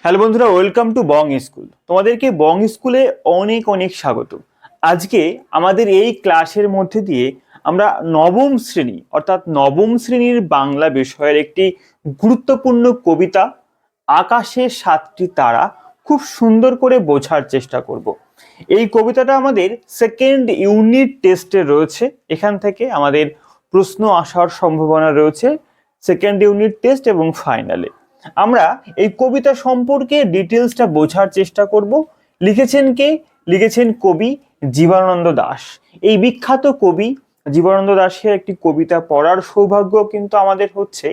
Hello বন্ধুরা, welcome to Bong school. তোমাদেরকে বং স্কুলে অনেক অনেক স্বাগত। আজকে আমাদের এই ক্লাসের মধ্যে দিয়ে আমরা নবম শ্রেণী অর্থাৎ নবম শ্রেণীর বাংলা বিষয়ের একটি গুরুত্বপূর্ণ কবিতা আকাশে সাতটি তারা খুব সুন্দর করে বোঝার চেষ্টা করব। এই কবিতাটা আমাদের সেকেন্ড ইউনিট টেস্টে রয়েছে। এখান থেকে আমাদের প্রশ্ন আসার সম্ভাবনা রয়েছে সেকেন্ড ইউনিট টেস্ট এবং ফাইনালে। আমরা এই কবিতা সম্পর্কে ডিটেলসটা বোঝার চেষ্টা করব। লিখেছেন কে? লিখেছেন কবি জীবনানন্দ দাশ। এই বিখ্যাত কবি জীবনানন্দ দাশের একটি কবিতা পড়ার সৌভাগ্য কিন্তু আমাদের হচ্ছে।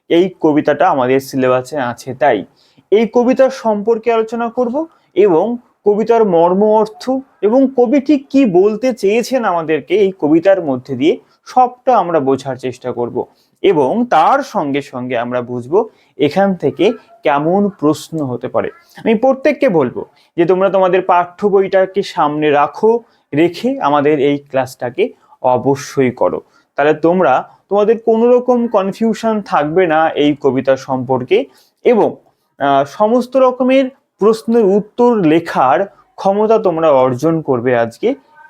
এই কবিতাটা আমাদের সিলেবাসে আছে, তাই এই কবিতার সম্পর্কে আলোচনা করব এবং কবিতার মর্ম অর্থ এবং কবি ঠিক কি বলতে চেয়েছেন আমাদেরকে এই কবিতার মধ্যে দিয়ে সবটা আমরা বোঝার চেষ্টা করব এবং তার সঙ্গে সঙ্গে আমরা বুঝবো এখান থেকে কেমন প্রশ্ন হতে পারে। আমি প্রত্যেককে বলবো যে তোমরা তোমাদের পাঠ্য বইটাকে সামনে রেখে আমাদের এই ক্লাসটাকে অবশ্যই করো। তাহলে তোমাদের কোনো রকম কনফিউশন থাকবে না এই কবিতা সম্পর্কে এবং সমস্ত রকমের প্রশ্নের উত্তর লেখার ক্ষমতা তোমরা অর্জন করবে আজকে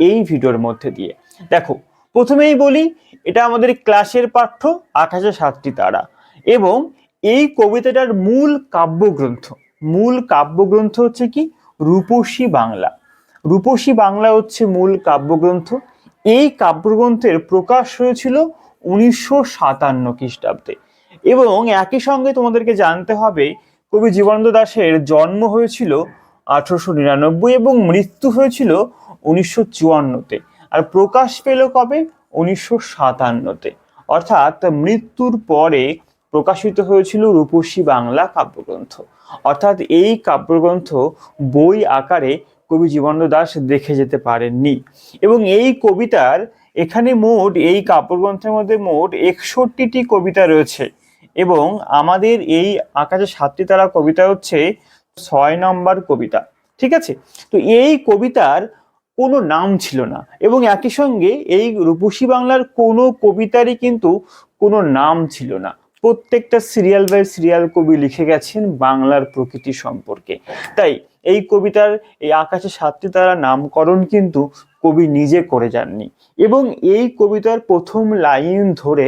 এই ভিডিওর মধ্যে দিয়ে। দেখো, প্রথমেই বলি, এটা আমাদের ক্লাসের পাঠ্য আকাশে সাতটি তারা এবং এই কবিতাটার মূল কাব্যগ্রন্থ হচ্ছে কি? রূপসী বাংলা। রূপসী বাংলা হচ্ছে মূল কাব্যগ্রন্থ। এই কাব্যগ্রন্থের প্রকাশ হয়েছিল 1957 খ্রিস্টাব্দে এবং একই সঙ্গে তোমাদেরকে জানতে হবে কবি জীবনানন্দ দাশের জন্ম হয়েছিল 1899 এবং মৃত্যু হয়েছিল 1954-তে। আর প্রকাশ পেল কবে? 1957-তে। অর্থাৎ মৃত্যুর পরে প্রকাশিত হয়েছিল রূপসী বাংলা কাব্যগ্রন্থ। অর্থাৎ এই কাব্যগ্রন্থ বই আকারে কবি জীবনানন্দ দাশ দেখে যেতে পারেননি এবং এই কবিতার এই কাব্যগ্রন্থের মধ্যে মোট 61টি কবিতা রয়েছে এবং আমাদের এই আকাশে সাতটি তারা কবিতা হচ্ছে 6 নম্বর কবিতা। ঠিক আছে, তো এই কবিতার কোনো নাম ছিল না এবং একই সঙ্গে এই রূপসী বাংলার কোনো কবিতারই কিন্তু কোনো নাম ছিল না। প্রত্যেকটা সিরিয়াল বাই সিরিয়াল কবি লিখে গেছেন বাংলার প্রকৃতি সম্পর্কে। তাই এই কবিতার এই আকাশে সাতটি তারা নামকরণ কিন্তু কবি নিজে করে যাননি এবং এই কবিতার প্রথম লাইন ধরে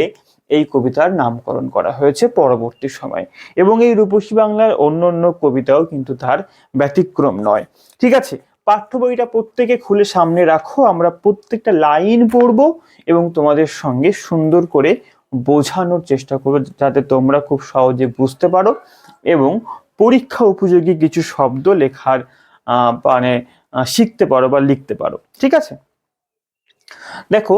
এই কবিতার নামকরণ করা হয়েছে পরবর্তী সময় এবং এই রূপসী বাংলার অন্য কবিতাও কিন্তু তার ব্যতিক্রম নয়। ঠিক আছে, পাঠ্য বইটা প্রত্যেকে খুলে সামনে রাখো। আমরা প্রত্যেকটা লাইন পড়বো এবং তোমাদের সঙ্গে সুন্দর করে বোঝানোর চেষ্টা করবো যাতে তোমরা খুব সহজে বুঝতে পারো এবং পরীক্ষা উপযোগী কিছু শব্দ লেখার শিখতে পারো বা লিখতে পারো। ঠিক আছে, দেখো,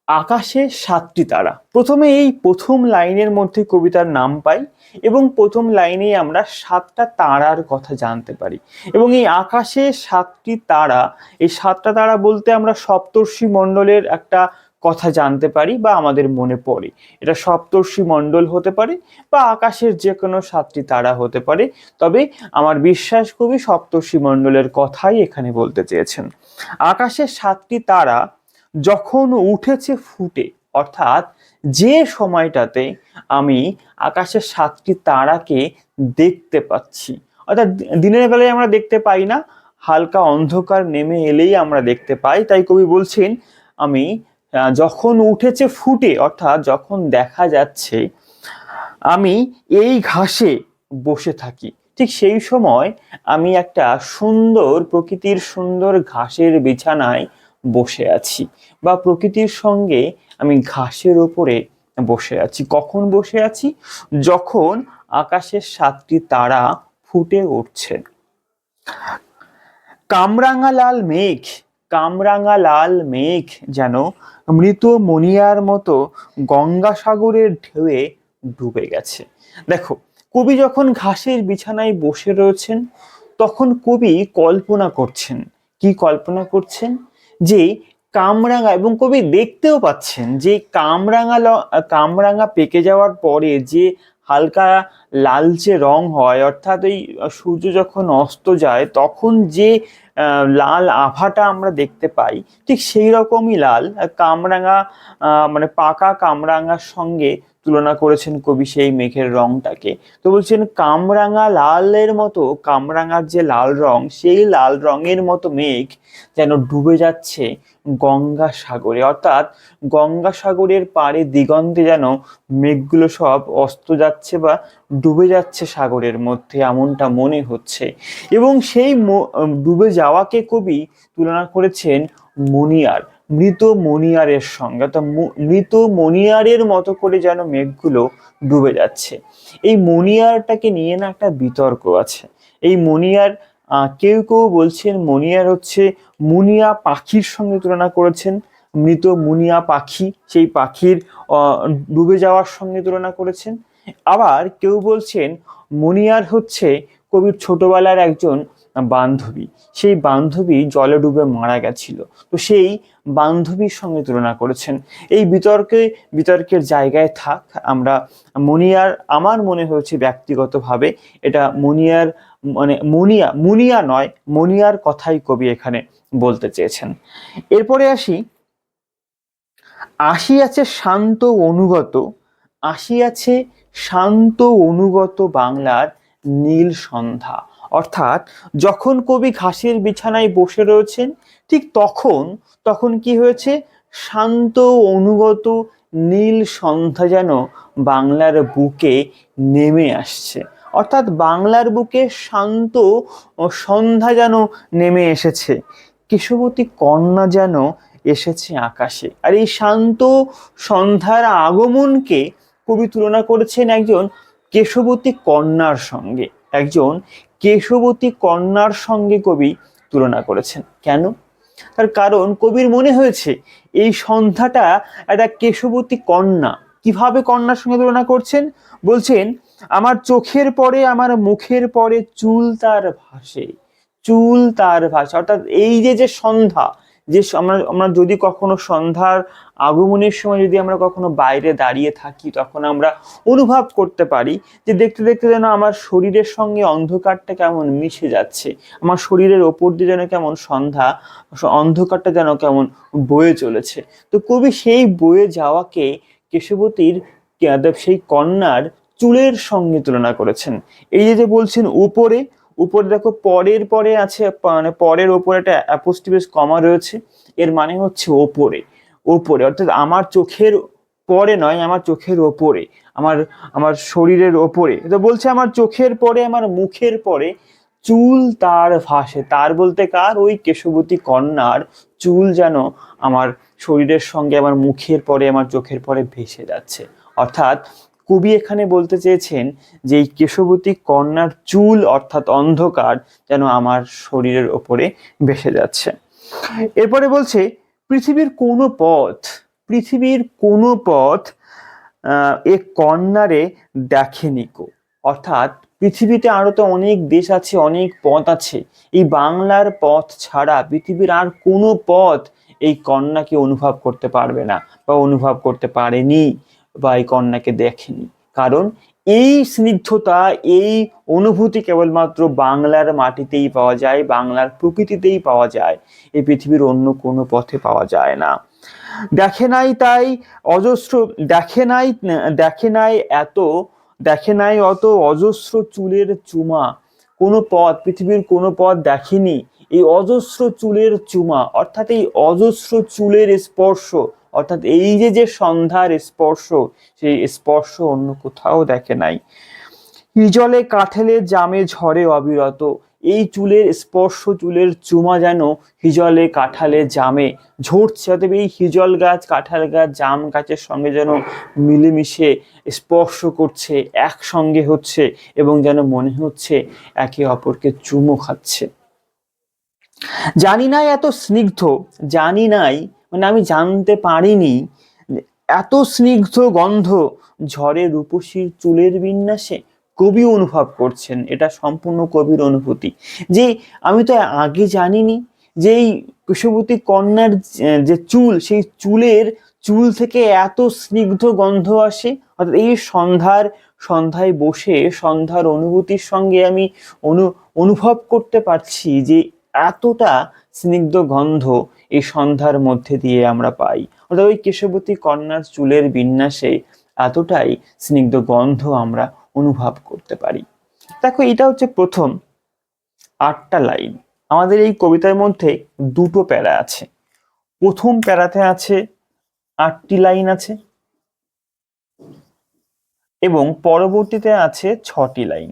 আকাশে সাতটি তারা। প্রথমে এই প্রথম লাইনের মধ্যে কবিতার নাম পাই এবং প্রথম লাইনেই আমরা সাতটা তারার কথা জানতে পারি এবং এই আকাশে সাতটি তারা, এই সাতটা তারা বলতে আমরা সপ্তর্ষি মণ্ডলের একটা কথা জানতে পারি বা আমাদের মনে পড়ে। এটা সপ্তর্ষি মণ্ডল হতে পারে বা আকাশের যে কোনো সাতটি তারা হতে পারে, তবে আমার বিশ্বাস কবি সপ্তর্ষি মণ্ডলের কথাই এখানে বলতে চেয়েছেন। আকাশের সাতটি তারা যখন উঠেছে ফুটে, অর্থাৎ যে সময়টাতে আমি আকাশের সাতটি তারাকে দেখতে পাচ্ছি, অর্থাৎ দিনের বেলায় আমরা দেখতে পাই না, হালকা অন্ধকার নেমে এলেই আমরা দেখতে পাই। তাই কবি বলছেন আমি যখন উঠেছে ফুটে, অর্থাৎ যখন দেখা যাচ্ছে আমি এই ঘাসে বসে থাকি, ঠিক সেই সময় আমি একটা সুন্দর প্রকৃতির সুন্দর ঘাসের বিছানায় বসে আছি বা প্রকৃতির সঙ্গে আমি ঘাসের ওপরে বসে আছি। কখন বসে আছি? যখন আকাশের সাতটি তারা ফুটে উঠছে। কামরাঙা লাল মেঘ যেন মৃত মনিয়ার মতো গঙ্গাসাগরের ঢেউয়ে ডুবে গেছে। দেখো, কবি যখন ঘাসের বিছানায় বসে রয়েছেন তখন কবি কল্পনা করছেন। কি কল্পনা করছেন? যে কামরাঙা, এবং কবি দেখতেও পাচ্ছেন যে কামরাঙা পেকে যাওয়ার পরে যে হালকা লালচে রং হয়, অর্থাৎ এই সূর্য যখন অস্ত যায় তখন যে লাল আভাটা আমরা দেখতে পাই, ঠিক সেই রকমই লাল কামরাঙা, মানে পাকা কামরাঙার সঙ্গে তুলনা করেছেন কবি সেই মেঘের রংটাকে। তো বলছেন কামরাঙা লালের মতো, কামরাঙার যে লাল রং, সেই লাল রঙের মতো মেঘ যেন ডুবে যাচ্ছে গঙ্গাসাগরে, অর্থাৎ গঙ্গাসাগরের পাড়ে দিগন্তে যেন মেঘগুলো সব অস্ত যাচ্ছে বা ডুবে যাচ্ছে সাগরের মধ্যে, এমনটা মনে হচ্ছে। এবং সেই ডুবে যাওয়াকে কবি তুলনা করেছেন মণিয়ার, মৃত মণিয়ারের সঙ্গে, অর্থাৎ মৃত মণিয়ারের মতো করে যেন মেঘগুলো ডুবে যাচ্ছে। এই মণিয়ারটাকে নিয়ে না একটা বিতর্ক আছে। এই মণিয়ার কেউ কেউ বলছেন মণিয়ার হচ্ছে মুনিয়া পাখির সঙ্গে তুলনা করেছেন, মৃত মুনিয়া পাখি, সেই পাখির ডুবে যাওয়ার সঙ্গে তুলনা করেছেন। আবার কেউ বলছেন মণিয়ার হচ্ছে কবির ছোটবেলার একজন বান্ধবী, সেই বান্ধবী জলে ডুবে মারা গেছিল, তো সেই বান্ধবীর সঙ্গে তুলনা করেছেন। এই বিতর্কের জায়গায় থাক, আমরা মণিয়ার, আমার মনে হয়েছে ব্যক্তিগতভাবে এটা মণিয়ার মানে মুনিয়া নয়, মণিয়ার কথাই কবি এখানে বলতে চেয়েছেন। এরপরে আসিয়াছে শান্ত অনুগত, আসিয়াছে শান্ত অনুগত বাংলার নীল সন্ধ্যা। অর্থাৎ যখন কবি ঘাসের বিছানায় বসে রয়েছেন, ঠিক তখন কি হয়েছে, শান্ত অনুগত নীল সন্ধ্যা যেন বাংলার বুকে নেমে আসছে। অর্থাৎ বাংলার বুকে শান্ত সন্ধ্যা যেন নেমে এসেছে, কেশবতী কন্যা যেন এসেছে আকাশে। আর এই শান্ত সন্ধ্যার আগমনকে কবি তুলনা করেছেন একজন কেশবতী কন্যার সঙ্গে, একজন কেশবতী কন্যার সঙ্গে কবি তুলনা করেছেন। কেন? তার কারণ কবির মনে হয়েছে এই সন্ধ্যাটা একটা কেশবতী কন্যা। কিভাবে কন্যার সঙ্গে তুলনা করছেন? বলছেন আমার চোখের পরে, আমার মুখের পরে চুল তার ভাসে, চুল তার ভাসে। অর্থাৎ এই যে সন্ধ্যা, যে আমরা যদি কখনো সন্ধ্যার আগমনের সময় যদি আমরা কখনো বাইরে দাঁড়িয়ে থাকি, তখন আমরা অনুভব করতে পারি যে দেখতে দেখতে যেন আমার শরীরের সঙ্গে অন্ধকারটা কেমন মিশে যাচ্ছে, আমার শরীরের ওপর দিয়ে যেন কেমন অন্ধকারটা যেন কেমন বয়ে চলেছে। তো কবি সেই বয়ে যাওয়াকে কেশবতীর, সেই কন্যার চুলের সঙ্গে তুলনা করেছেন। এই যে বলছেন উপরে দেখো পরের পরে আছে, মানে পরের ওপরে একটা অ্যাপোস্ট্রোফিস কমা রয়েছে, এর মানে হচ্ছে ওপরে, অর্থাৎ আমার চোখের পরে নয়, আমার চোখের ওপরে, আমার শরীরের ওপরে। তো বলছে আমার চোখের পরে, আমার মুখের পরে চুল তার ভাসে। তার বলতে কার? ওই কেশবতী কন্যার চুল যেন আমার শরীরের সঙ্গে, আমার মুখের পরে, আমার চোখের পরে ভেসে যাচ্ছে। অর্থাৎ কবি এখানে বলতে চেয়েছেন যে এই কেশবতী কন্যার চুল অর্থাৎ অন্ধকার যেন আমার শরীরের ওপরে ভেসে যাচ্ছে। এরপরে বলছে পৃথিবীর কোনো পথ এ কন্যারে দেখেনি কো। অর্থাৎ পৃথিবীতে আরো তো অনেক দেশ আছে, অনেক পথ আছে, এই বাংলার পথ ছাড়া পৃথিবীর আর কোনো পথ এই কন্যাকে অনুভব করতে পারবে না, বা অনুভব করতে পারেনি, বা এই কন্যাকে দেখেনি। কারণ এই স্নিগ্ধতা, এই অনুভূতি কেবলমাত্র বাংলার মাটিতেই পাওয়া যায়, বাংলার প্রকৃতিতেই পাওয়া যায়, এই পৃথিবীর অন্য কোনো পথে পাওয়া যায় না। দেখে নাই তাই অজস্র, দেখে নাই অত অজস্র চুলের চুমা। কোনো পথ, পৃথিবীর কোনো পথ দেখেনি এই অজস্র চুলের চুমা, অর্থাৎ এই অজস্র চুলের স্পর্শ, অর্থাৎ এই যে সন্ধ্যার স্পর্শ, সেই স্পর্শ অন্য কোথাও দেখে নাই। হিজলে কাঠেলে জামে ঝরে অবিরত, এই চুলের স্পর্শ, চুলের চুমা যেন হিজলে কাঠালে জামে ঝরছে। অতএব এই হিজল গাছ, কাঁঠাল গাছ, জাম গাছের সঙ্গে যেন মিলেমিশে স্পর্শ করছে, একসঙ্গে হচ্ছে, এবং যেন মনে হচ্ছে একে অপরকে চুমো খাচ্ছে। জানি নাই এত স্নিগ্ধ, জানি নাই মানে আমি জানতে পারিনি এত স্নিগ্ধ গন্ধ ঝরে রূপসীর চুলের বিন্যাসে। কবি অনুভব করছেন, এটা সম্পূর্ণ কবির অনুভূতি, যে আমি তো আগে জানিনি যে এই কেশবতী কন্যার যে চুল, সেই চুল থেকে এত স্নিগ্ধ গন্ধ আসে। অর্থাৎ এই সন্ধ্যায় বসে সন্ধ্যার অনুভূতির সঙ্গে আমি অনুভব করতে পারছি যে এতটা স্নিগ্ধ গন্ধ এই সন্ধ্যার মধ্যে দিয়ে আমরা পাই। অর্থাৎ ওই কেশবতী কন্যার চুলের বিন্যাসে এতটাই স্নিগ্ধ গন্ধ আমরা অনুভব করতে পারি। দেখো, এটা হচ্ছে প্রথম 8টা লাইন। আমাদের এই কবিতার মধ্যে দুটো প্যারা আছে। প্রথম প্যারাতে আছে 8টি লাইন আছে এবং পরবর্তীতে আছে 6টি লাইন।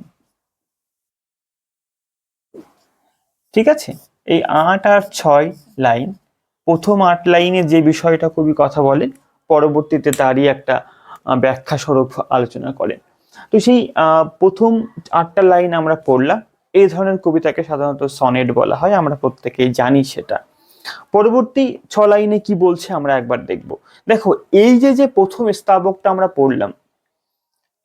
ঠিক আছে, এই 8 আর 6 লাইন, প্রথম 8 লাইনে যে বিষয়টা কবি কথা বলেন, পরবর্তীতে তারই একটা ব্যাখ্যা স্বরূপ আলোচনা করেন। তো সেই প্রথম 8টা লাইন আমরা পড়লাম। এই ধরনের কবিতাকে সাধারণত সনেট বলা হয়, আমরা প্রত্যেকেই জানি সেটা। পরবর্তী 6 লাইনে কি বলছে আমরা একবার দেখব। দেখো, এই যে প্রথম স্তবকটা আমরা পড়লাম,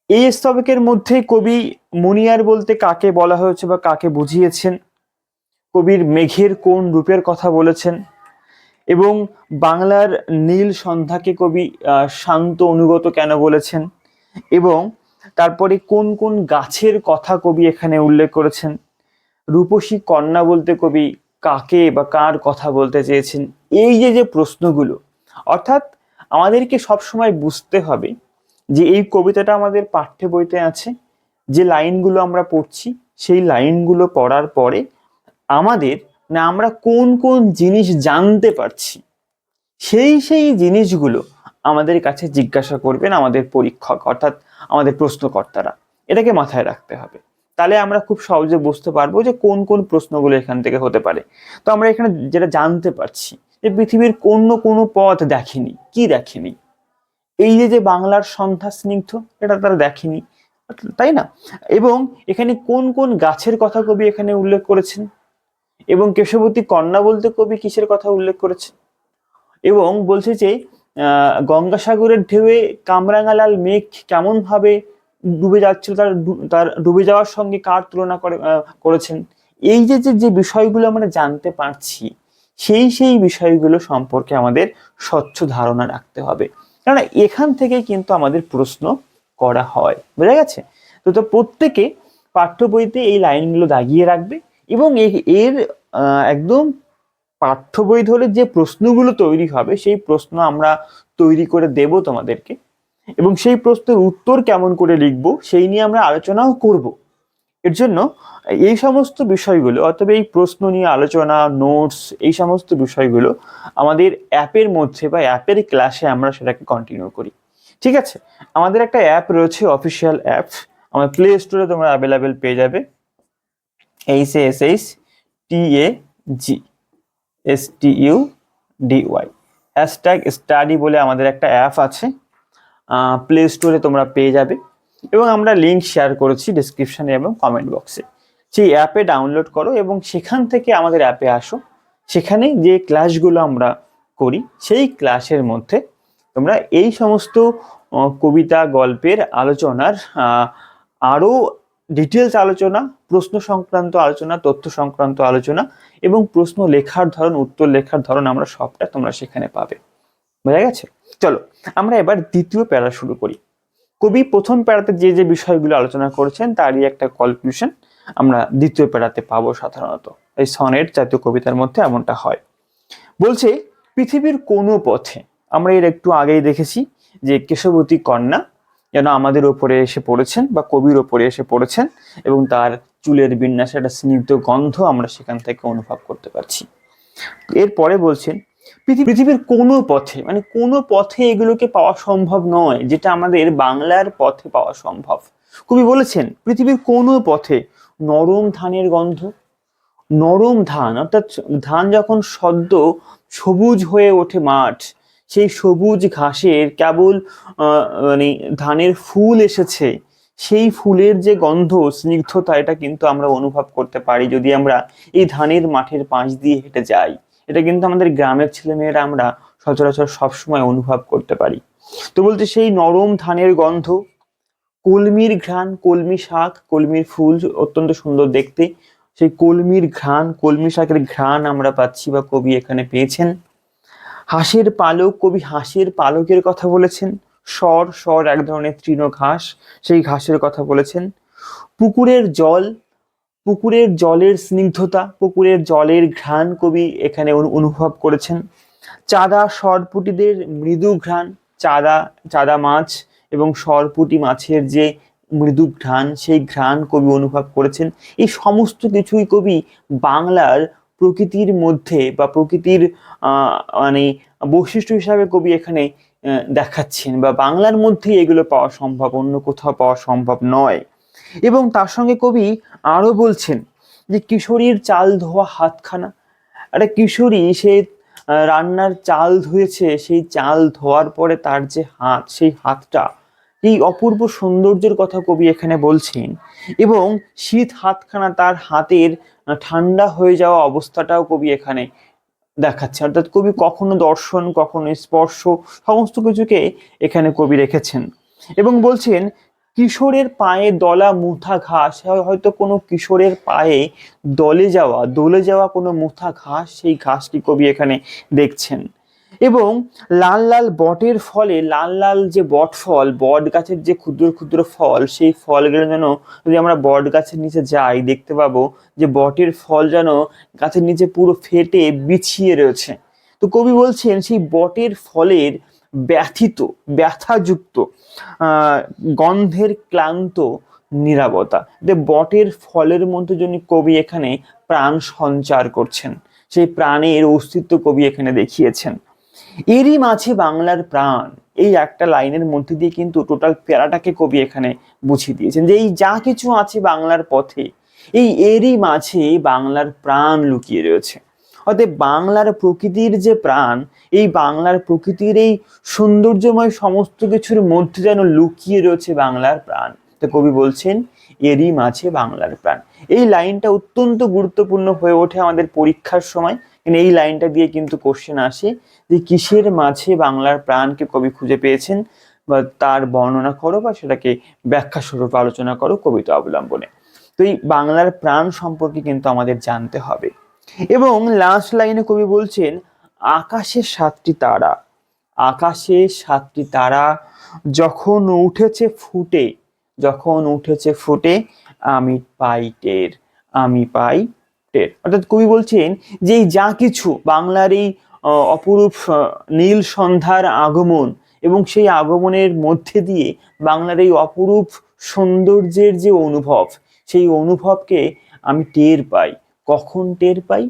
এই স্তবকের মধ্যে কবি মণিয়ার বলতে কাকে বলা হয়েছে বা কাকে বুঝিয়েছেন, কবির মেঘের কোন রূপের কথা বলেছেন, এবং বাংলার নীল সন্ধ্যাকে কবি শান্ত অনুগত কেন বলেছেন, এবং তারপরে কোন কোন গাছের কথা কবি এখানে উল্লেখ করেছেন, রূপসী কন্যা বলতে কবি কাকে বা কার কথা বলতে চেয়েছেন। এই যে প্রশ্নগুলো, অর্থাৎ আমাদেরকে সবসময় বুঝতে হবে যে এই কবিতাটা আমাদের পাঠ্য বইতে আছে। যে লাইনগুলো আমরা পড়ছি, সেই লাইনগুলো পড়ার পরে আমাদের আমরা কোন কোন জিনিস জানতে পারছি, সেই জিনিসগুলো আমাদের কাছে জিজ্ঞাসা করবেন আমাদের পরীক্ষক, অর্থাৎ আমাদের প্রশ্নকর্তারা। এটাকে মাথায় রাখতে হবে, তাহলে আমরা খুব সহজে বুঝতে পারবো যে কোন কোন প্রশ্নগুলো এখান থেকে হতে পারে। তো আমরা এখানে যেটা জানতে পারছি যে পৃথিবীর কোনো পথ দেখেনি। কি দেখেনি? এই যে বাংলার সন্ধ্যা স্নিগ্ধ, এটা তারা দেখেনি, তাই না? এবং এখানে কোন কোন গাছের কথা কবি এখানে উল্লেখ করেছেন, এবং কেশবতী কন্যা বলতে কবি কিসের কথা উল্লেখ করেছেন, এবং বলছে যে গঙ্গাসাগরের ঢেউয়ে কামরাঙালাল মেঘ কেমন ভাবে ডুবে যাচ্ছিল, তার ডুবে যাওয়ার সঙ্গে কার তুলনা করেছেন। এই যে বিষয়গুলো আমরা জানতে পারছি, সেই বিষয়গুলো সম্পর্কে আমাদের স্বচ্ছ ধারণা রাখতে হবে, কারণ এখান থেকে কিন্তু আমাদের প্রশ্ন করা হয়। বোঝা গেছে? তো প্রত্যেকে পাঠ্য বইতে এই লাইনগুলো দাগিয়ে রাখবে, এবং এর একদম পাঠ্য বই ধরে যে প্রশ্নগুলো তৈরি হবে, সেই প্রশ্ন আমরা তৈরি করে দেব তোমাদেরকে, এবং সেই প্রশ্নের উত্তর কেমন করে লিখবো সেই নিয়ে আমরা আলোচনাও করব। এর জন্য এই সমস্ত বিষয়গুলো, অথবা এই প্রশ্ন নিয়ে আলোচনা, নোটস, এই সমস্ত বিষয়গুলো আমাদের অ্যাপের মধ্যে বা অ্যাপের ক্লাসে আমরা সেটাকে কন্টিনিউ করি। ঠিক আছে? আমাদের একটা অ্যাপ রয়েছে, অফিসিয়াল অ্যাপ, আমার প্লে স্টোরে তোমরা অ্যাভেলেবেল পেয়ে যাবে। HASHTAG হ্যাশট্যাগ স্টাডি বলে আমাদের একটা অ্যাপ আছে, প্লে স্টোরে তোমরা পেয়ে যাবে, এবং আমরা লিঙ্ক শেয়ার করেছি ডিসক্রিপশনে এবং কমেন্ট বক্সে। সেই অ্যাপে ডাউনলোড করো এবং সেখান থেকে আমাদের অ্যাপে আসো। সেখানে যে ক্লাসগুলো আমরা করি, সেই ক্লাসের মধ্যে তোমরা এই সমস্ত কবিতা, গল্পের আলোচনার আরো ডিটেলস আলোচনা, প্রশ্ন সংক্রান্ত আলোচনা, তথ্য সংক্রান্ত আলোচনা, এবং প্রশ্ন লেখার ধরন, উত্তর লেখার ধরন, আমরা সবটা তোমরা সেখানে পাবে। বোঝা গেছে? চলো আমরা এবার দ্বিতীয় প্যারা শুরু করি। কবি প্রথম প্যারাতে যে বিষয়গুলো আলোচনা করেছেন তারই একটা কনক্লুশন আমরা দ্বিতীয় প্যারাতে পাবো। সাধারণত এই সনেট জাতীয় কবিতার মধ্যে এমনটা হয়। বলছে, পৃথিবীর কোনো পথে, আমরা এর একটু আগেই দেখেছি যে কেশবতী কন্যা যেন আমাদের ওপরে এসে পড়েছেন বা কবির ওপরে এসে পড়েছেন, এবং তার চুলের বিন্যাসে একটা স্নিগ্ধ গন্ধ আমরা সেখান থেকে অনুভব করতে পারছি। এরপরে বলছেন, পৃথিবীর কোনো পথে, মানে কোনো পথে এগুলোকে পাওয়া সম্ভব নয় যেটা আমাদের বাংলার পথে পাওয়া সম্ভব। কবি বলেছেন পৃথিবীর কোনো পথে নরম ধানের গন্ধ, নরম ধান, অর্থাৎ ধান যখন সদ্য সবুজ হয়ে ওঠে মাঠ, সেই সবুজ ঘাসের কেবল মানে ধানের ফুল এসেছে, সেই ফুলের যে গন্ধ, স্নিগ্ধতা, এটা কিন্তু আমরা অনুভব করতে পারি যদি আমরা এই ধানের মাঠের পাশ দিয়ে হেঁটে যাই। এটা কিন্তু আমাদের গ্রামের ছেলেমেয়েরা আমরা সচরাচর সবসময় অনুভব করতে পারি। তো বলতে সেই নরম ধানের গন্ধ, কলমির ঘ্রাণ, কলমি শাক, কলমির ফুল অত্যন্ত সুন্দর দেখতে, সেই কলমির ঘ্রাণ, কলমি শাকের ঘ্রাণ আমরা পাচ্ছি বা কবি এখানে পেয়েছেন। হাঁসের পালক, কবি হাঁসের পালকের কথা বলেছেন। সর এক ধরনের তৃণ ঘাস, সেই ঘাসের কথা বলেছেন। পুকুরের জল, পুকুরের জলের স্নিগ্ধতা, পুকুরের জলের ঘ্রাণ কবি এখানে অনুভব করেছেন। চাঁদা সরপুটিদের মৃদু ঘ্রাণ, চাঁদা মাছ এবং সরপুঁটি মাছের যে মৃদু ঘ্রাণ, সেই ঘ্রাণ কবি অনুভব করেছেন। এই সমস্ত কিছুই কবি বাংলার প্রকৃতির মধ্যে বা প্রকৃতির মানে বৈশিষ্ট্য হিসাবে কবি এখানে দেখাচ্ছেন, বা বাংলার মধ্যে এগুলো পাওয়া সম্ভব, অন্য কোথাও পাওয়া সম্ভব নয়। এবং তার সঙ্গে কবি আরো বলছেন যে কিশোরীর চাল ধোয়া হাতখানা, একটা কিশোরী সে রান্নার চাল ধুয়েছে, সেই চাল ধোয়ার পরে তার যে হাত, সেই হাতটা, এই অপূর্ব সৌন্দর্যের কথা কবি এখানে বলছেন। এবং শীত হাতখানা, তার হাতের ঠান্ডা হয়ে যাওয়া অবস্থাটাও কবি এখানে দেখাচ্ছে। অর্থাৎ কবি কখনো দর্শন, কখনো স্পর্শ, সমস্ত কিছুকে এখানে কবি রেখেছেন। এবং বলছেন কিশোরের পায়ে দলা মুথা ঘাস, হয়তো কোনো কিশোরের পায়ে দলে যাওয়া কোনো মুথা ঘাস, সেই ঘাসটি কবি এখানে দেখছেন। এবং লাল লাল বটের ফলে, লাল লাল যে বট ফল, বট গাছের যে ক্ষুদ্র ক্ষুদ্র ফল, সেই ফলগুলো যেন, যদি আমরা বট গাছের নিচে যাই দেখতে পাবো যে বটের ফল যেন গাছের নিচে পুরো ফেটে বিছিয়ে রয়েছে। তো কবি বলছেন সেই বটের ফলের ব্যথাযুক্ত গন্ধের ক্লান্ত নীরবতা, যে বটের ফলের মধ্যে জন্য কবি এখানে প্রাণ সঞ্চার করছেন, সেই প্রাণের অস্তিত্ব কবি এখানে দেখিয়েছেন। এরই মাঝে বাংলার প্রাণ, এই একটা লাইনের মধ্যে দিয়ে কিন্তু টোটাল প্যারাটাকে কবি এখানে বুঝিয়ে দিয়েছেন, যে এই যা কিছু আছে বাংলার পথে, এই এরই মাঝে বাংলার প্রাণ লুকিয়ে রয়েছে। অতএব বাংলার প্রকৃতির যে প্রাণ, এই বাংলার প্রকৃতির এই সৌন্দর্যময় সমস্ত কিছুর মধ্যে যেন লুকিয়ে রয়েছে বাংলার প্রাণ। তো কবি বলছেন এরই মাঝে বাংলার প্রাণ। এই লাইনটা অত্যন্ত গুরুত্বপূর্ণ হয়ে ওঠে আমাদের পরীক্ষার সময়। এই লাইনটা দিয়ে কিন্তু কোশ্চেন আসে যে কিসের মাঝে বাংলার প্রাণকে কবি খুঁজে পেয়েছেন, বা তার বর্ণনা করো, বা সেটাকে ব্যাখ্যা স্বরূপ আলোচনা করো কবিতা অবলম্বনে। তো এই বাংলার প্রাণ সম্পর্কে কিন্তু আমাদের জানতে হবে। এবং লাস্ট লাইনে কবি বলছেন আকাশে 7টি তারা, আকাশে 7টি তারা যখন উঠেছে ফুটে, যখন উঠেছে ফুটে আমি পাই টের, আমি পাই টের। অর্থাৎ কবি বলছেন যে এই যা কিছু বাংলার এই অপরূপ নীল সন্ধ্যার আগমন, এবং সেই আগমনের মধ্যে দিয়ে বাংলার এই অপরূপ সৌন্দর্যের যে অনুভব, সেই অনুভবকে আমি টের পাই। কখন টের পাই?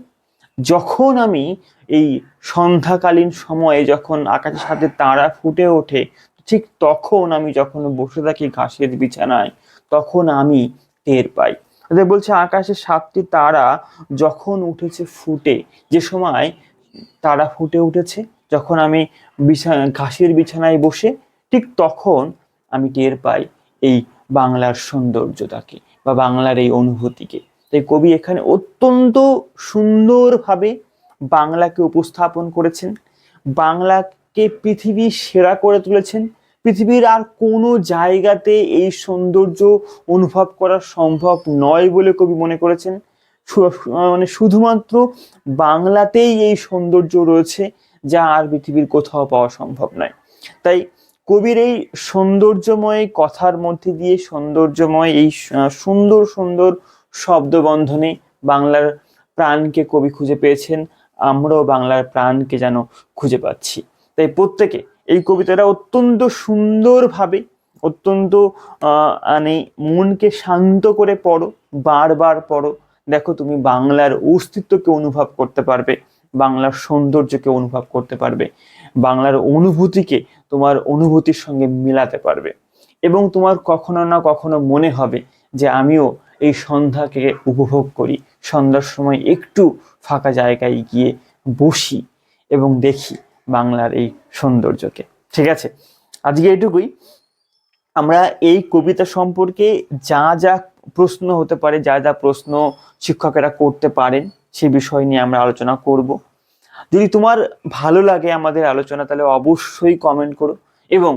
যখন আমি এই সন্ধ্যাকালীন সময়ে, যখন আকাশের সাথে তারা ফুটে ওঠে, ঠিক তখন আমি যখন বসে থাকি ঘাসের বিছানায়, তখন আমি টের পাই। বলছে আকাশে 7টি তারা যখন উঠেছে ফুটে, যে সময় তারা ফুটে উঠেছে, যখন আমি ঘাসের বিছানায় বসে, ঠিক তখন আমি টের পাই এই বাংলার সৌন্দর্যটাকে, বা বাংলার এই অনুভূতিকে। তাই কবি এখানে অত্যন্ত সুন্দরভাবে বাংলাকে উপস্থাপন করেছেন, বাংলাকে পৃথিবীর সেরা করে তুলেছেন। পৃথিবীর আর কোনো জায়গাতে এই সৌন্দর্য অনুভব করা সম্ভব নয় বলে কবি মনে করেছেন। মানে শুধুমাত্র বাংলাতেই এই সৌন্দর্য রয়েছে, যা আর পৃথিবীর কোথাও পাওয়া সম্ভব নয়। তাই কবির এই সৌন্দর্যময় কথার মধ্যে দিয়ে, সৌন্দর্যময় এই সুন্দর সুন্দর শব্দবন্ধনে বাংলার প্রাণকে কবি খুঁজে পেয়েছেন। আমরাও বাংলার প্রাণকে যেন খুঁজে পাচ্ছি। তাই প্রত্যেকে এই কবিতাটা অত্যন্ত সুন্দরভাবে, অত্যন্ত মানে মনকে শান্ত করে পড়ো, বারবার পড়ো। দেখো তুমি বাংলার অস্তিত্বকে অনুভব করতে পারবে, বাংলার সৌন্দর্যকে অনুভব করতে পারবে, বাংলার অনুভূতিকে তোমার অনুভূতির সঙ্গে মিলাতে পারবে। এবং তোমার কখনো না কখনো মনে হবে যে আমিও এই সন্ধ্যাকে উপভোগ করি, সন্ধ্যার সময় একটু ফাঁকা জায়গায় গিয়ে বসি এবং দেখি বাংলার এই সৌন্দর্যকে। ঠিক আছে, আজকে এটুকুই। আমরা এই কবিতা সম্পর্কে যা যা প্রশ্ন হতে পারে, যা যা প্রশ্ন শিক্ষকেরা করতে পারেন, সে বিষয় নিয়ে আমরা আলোচনা করব। যদি তোমার ভালো লাগে আমাদের আলোচনা, তাহলে অবশ্যই কমেন্ট করো, এবং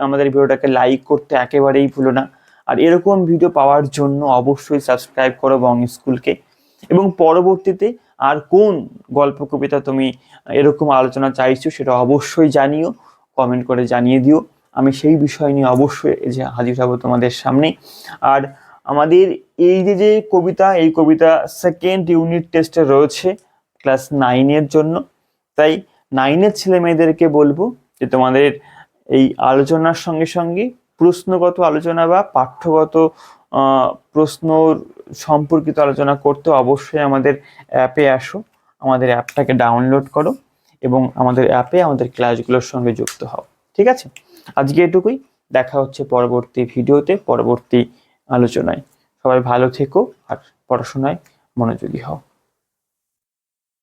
আমাদের ভিডিওটাকে লাইক করতে একেবারেই ভুলো না। আর এরকম ভিডিও পাওয়ার জন্য অবশ্যই সাবস্ক্রাইব করো বং স্কুলকে। এবং পরবর্তীতে আর কোন গল্প কবিতা তুমি এরকম আলোচনা চাইছো, সেটা অবশ্যই জানিও, কমেন্ট করে জানিয়ে দিও। আমি সেই বিষয় নিয়ে অবশ্যই যে হাজির হব তোমাদের সামনে। আর আমাদের এই যে কবিতা, এই কবিতা সেকেন্ড ইউনিট টেস্টে রয়েছে ক্লাস 9-এর জন্য। তাই 9-এর ছেলে মেয়েদেরকে বলবো যে তোমাদের এই আলোচনার সঙ্গে সঙ্গে প্রশ্নগত আলোচনা বা পাঠ্যগত প্রশ্ন সম্পর্কিত আলোচনা করতে অবশ্যই আমাদের অ্যাপে আসো, আমাদের অ্যাপটাকে ডাউনলোড করো এবং আমাদের অ্যাপে আমাদের ক্লাসগুলোর সঙ্গে যুক্ত হও। ঠিক আছে, আজকে এটুকুই। দেখা হচ্ছে পরবর্তী ভিডিওতে, পরবর্তী আলোচনায়। সবাই ভালো থেকো আর পড়াশোনায় মনোযোগী হও।